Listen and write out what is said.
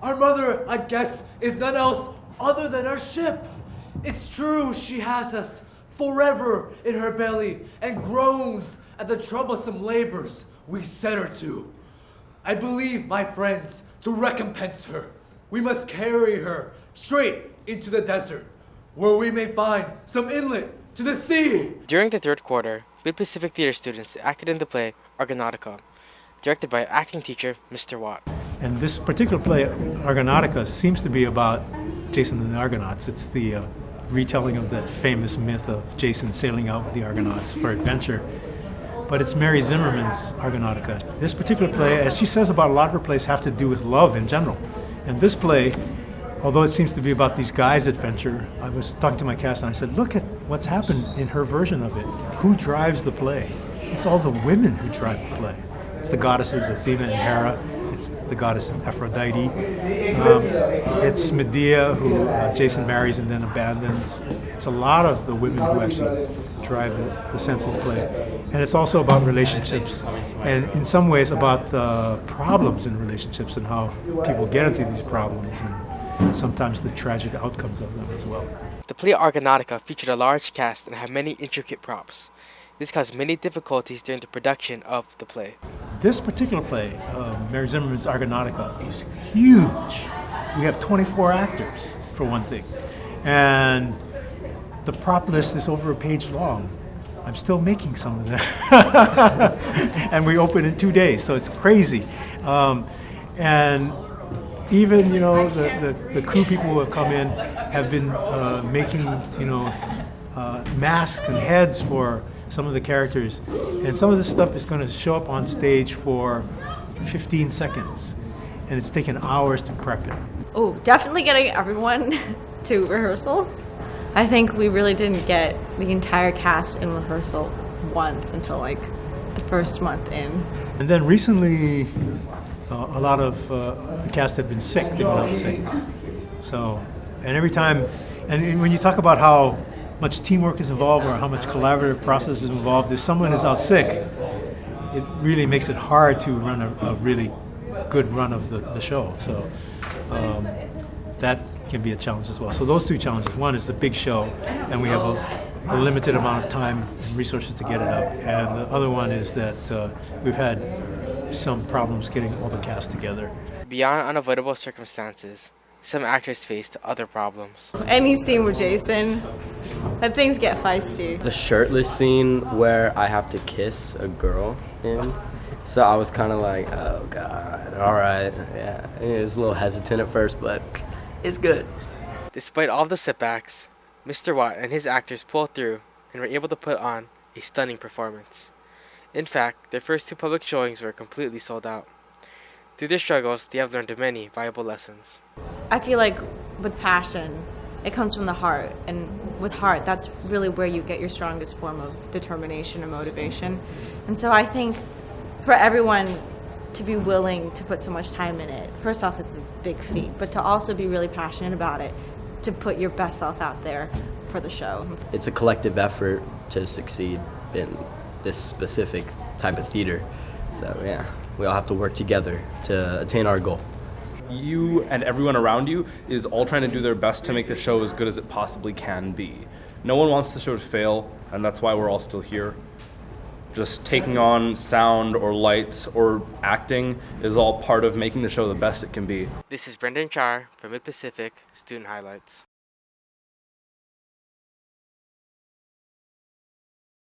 Our mother, I guess, is none else other than our ship. It's true she has us forever in her belly and groans at the troublesome labors we set her to. I believe, my friends, to recompense her, we must carry her straight into the desert, where we may find some inlet to the sea. During the third quarter, Mid-Pacific Theater students acted in the play Argonautica, directed by acting teacher Mr. Watt. And this particular play, Argonautica, seems to be about Jason and the Argonauts. It's the retelling of that famous myth of Jason sailing out with the Argonauts for adventure. But it's Mary Zimmerman's Argonautica. This particular play, as she says about a lot of her plays, have to do with love in general. And this play, although it seems to be about these guys' adventure, I was talking to my cast and I said, look at what's happened in her version of it. Who drives the play? It's all the women who drive the play. It's the goddesses Athena and Hera. It's the goddess Aphrodite. It's Medea, who Jason marries and then abandons. It's a lot of the women who actually drive the sense of the play. And it's also about relationships, and in some ways about the problems in relationships and how people get into these problems and sometimes the tragic outcomes of them as well. The play Argonautica featured a large cast and had many intricate props. This caused many difficulties during the production of the play. This particular play, Mary Zimmerman's Argonautica, is huge. We have 24 actors, for one thing. And the prop list is over a page long. I'm still making some of them. And we open in 2 days, so it's crazy. And even, the crew people who have come in have been making, masks and heads for some of the characters, and some of this stuff is going to show up on stage for 15 seconds, and it's taken hours to prep it. Oh, definitely getting everyone to rehearsal. I think we really didn't get the entire cast in rehearsal once until like the first month in. And then recently, a lot of the cast have been sick. They went out sick. So, and every time, and when you talk about how much teamwork is involved or how much collaborative process is involved, if someone is out sick, it really makes it hard to run a really good run of the show. So that can be a challenge as well. So those two challenges. One is the big show, and we have a limited amount of time and resources to get it up. And the other one is that we've had some problems getting all the cast together. Beyond unavoidable circumstances, some actors faced other problems. Any scene with Jason, that things get feisty. The shirtless scene where I have to kiss a girl in. So I was kind of like, oh God, all right, yeah. It was a little hesitant at first, but it's good. Despite all the setbacks, Mr. Watt and his actors pulled through and were able to put on a stunning performance. In fact, their first two public showings were completely sold out. Through their struggles, they have learned many valuable lessons. I feel like with passion, it comes from the heart, and with heart, that's really where you get your strongest form of determination and motivation. And so I think for everyone to be willing to put so much time in it, first off, it's a big feat, but to also be really passionate about it, to put your best self out there for the show. It's a collective effort to succeed in this specific type of theater. So yeah, we all have to work together to attain our goal. You and everyone around you is all trying to do their best to make the show as good as it possibly can be. No one wants the show to fail, and that's why we're all still here. Just taking on sound or lights or acting is all part of making the show the best it can be. This is Brendan Char from Mid-Pacific Student Highlights.